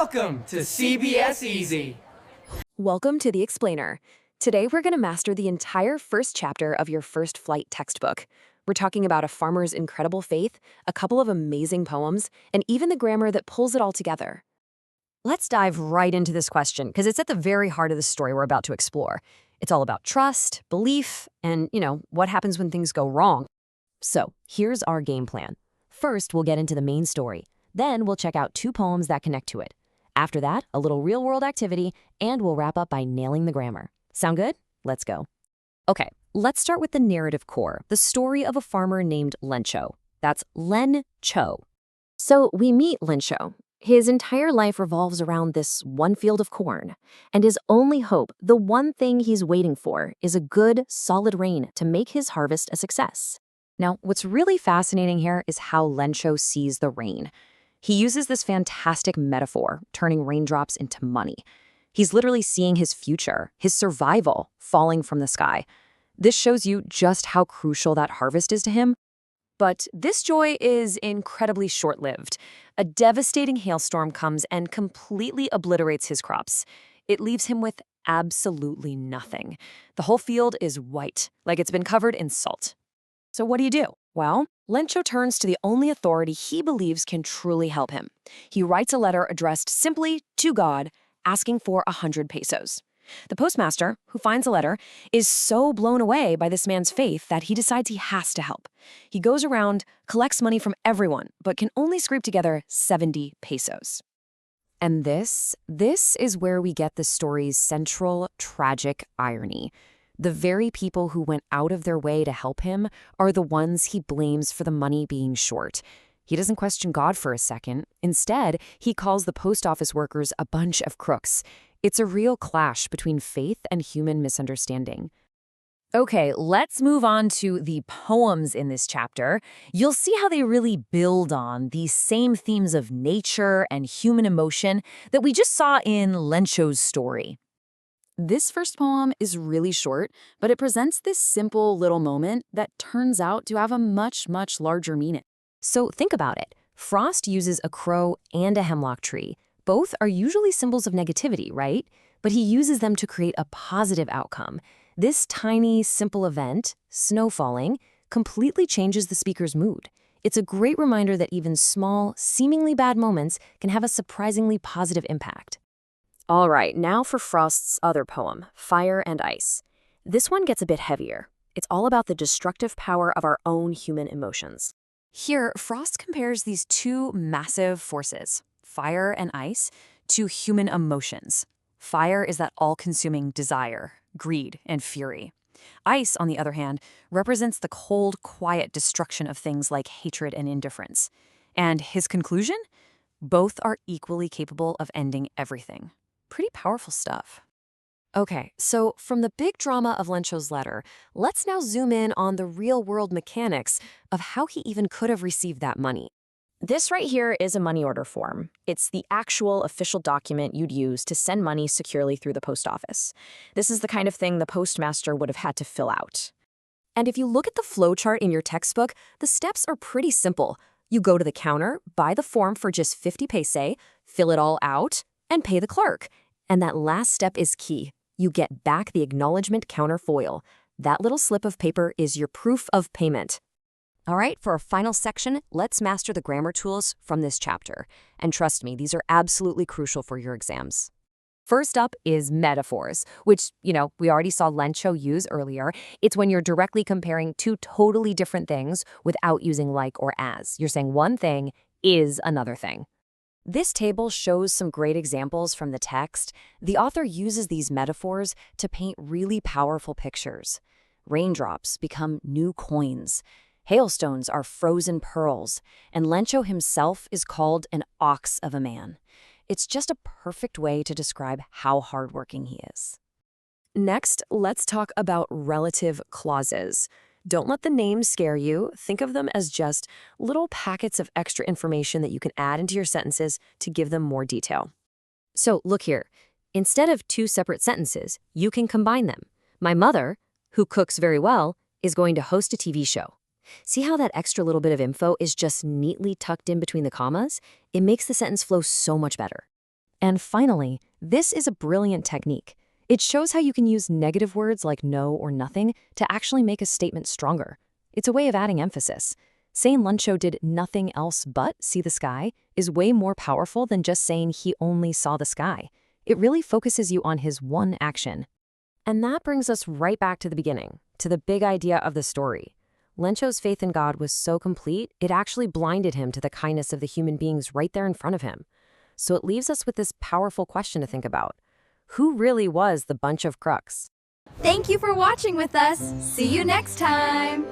Welcome to CBSEasy. Welcome to The Explainer. Today we're going to master the entire first chapter of your first flight textbook. We're talking about a farmer's incredible faith, a couple of amazing poems, and even the grammar that pulls it all together. Let's dive right into this question because it's at the very heart of the story we're about to explore. It's all about trust, belief, and, what happens when things go wrong. So here's our game plan. First, we'll get into the main story. Then we'll check out 2 poems that connect to it. After that, a little real-world activity, and we'll wrap up by nailing the grammar. Sound good? Let's go. Okay, let's start with the narrative core, the story of a farmer named Lencho. That's Lencho. So we meet Lencho. His entire life revolves around this one field of corn, and his only hope, the one thing he's waiting for, is a good, solid rain to make his harvest a success. Now, what's really fascinating here is how Lencho sees the rain. He uses this fantastic metaphor, turning raindrops into money. He's literally seeing his future, his survival, falling from the sky. This shows you just how crucial that harvest is to him. But this joy is incredibly short-lived. A devastating hailstorm comes and completely obliterates his crops. It leaves him with absolutely nothing. The whole field is white, like it's been covered in salt. So what do? Well, Lencho turns to the only authority he believes can truly help him. He writes a letter addressed simply to God, asking for 100 pesos. The postmaster, who finds the letter, is so blown away by this man's faith that he decides he has to help. He goes around, collects money from everyone, but can only scrape together 70 pesos. And this is where we get the story's central, tragic irony. The very people who went out of their way to help him are the ones he blames for the money being short. He doesn't question God for a second. Instead, he calls the post office workers a bunch of crooks. It's a real clash between faith and human misunderstanding. Okay, let's move on to the poems in this chapter. You'll see how they really build on these same themes of nature and human emotion that we just saw in Lencho's story. This first poem is really short, but it presents this simple little moment that turns out to have a much, much larger meaning. So think about it. Frost uses a crow and a hemlock tree. Both are usually symbols of negativity, right? But he uses them to create a positive outcome. This tiny, simple event, snow falling, completely changes the speaker's mood. It's a great reminder that even small, seemingly bad moments can have a surprisingly positive impact. All right, now for Frost's other poem, Fire and Ice. This one gets a bit heavier. It's all about the destructive power of our own human emotions. Here, Frost compares these 2 massive forces, fire and ice, to human emotions. Fire is that all-consuming desire, greed, and fury. Ice, on the other hand, represents the cold, quiet destruction of things like hatred and indifference. And his conclusion? Both are equally capable of ending everything. Pretty powerful stuff. Okay, so from the big drama of Lencho's letter, let's now zoom in on the real-world mechanics of how he even could have received that money. This right here is a money order form. It's the actual official document you'd use to send money securely through the post office. This is the kind of thing the postmaster would have had to fill out. And if you look at the flowchart in your textbook, the steps are pretty simple. You go to the counter, buy the form for just 50 pesos, fill it all out, and pay the clerk. And that last step is key. You get back the acknowledgement counterfoil. That little slip of paper is your proof of payment. All right, for our final section, let's master the grammar tools from this chapter. And trust me, these are absolutely crucial for your exams. First up is metaphors, which, we already saw Lencho use earlier. It's when you're directly comparing 2 totally different things without using like or as. You're saying one thing is another thing. This table shows some great examples from the text. The author uses these metaphors to paint really powerful pictures. Raindrops become new coins. Hailstones are frozen pearls. And Lencho himself is called an ox of a man. It's just a perfect way to describe how hardworking he is. Next, let's talk about relative clauses. Don't let the names scare you. Think of them as just little packets of extra information that you can add into your sentences to give them more detail. So look here. Instead of 2 separate sentences, you can combine them. My mother, who cooks very well, is going to host a TV show. See how that extra little bit of info is just neatly tucked in between the commas? It makes the sentence flow so much better. And finally, this is a brilliant technique. It shows how you can use negative words like no or nothing to actually make a statement stronger. It's a way of adding emphasis. Saying Lencho did nothing else but see the sky is way more powerful than just saying he only saw the sky. It really focuses you on his one action. And that brings us right back to the beginning, to the big idea of the story. Lencho's faith in God was so complete, it actually blinded him to the kindness of the human beings right there in front of him. So it leaves us with this powerful question to think about. Who really was the bunch of crooks? Thank you for watching with us. See you next time.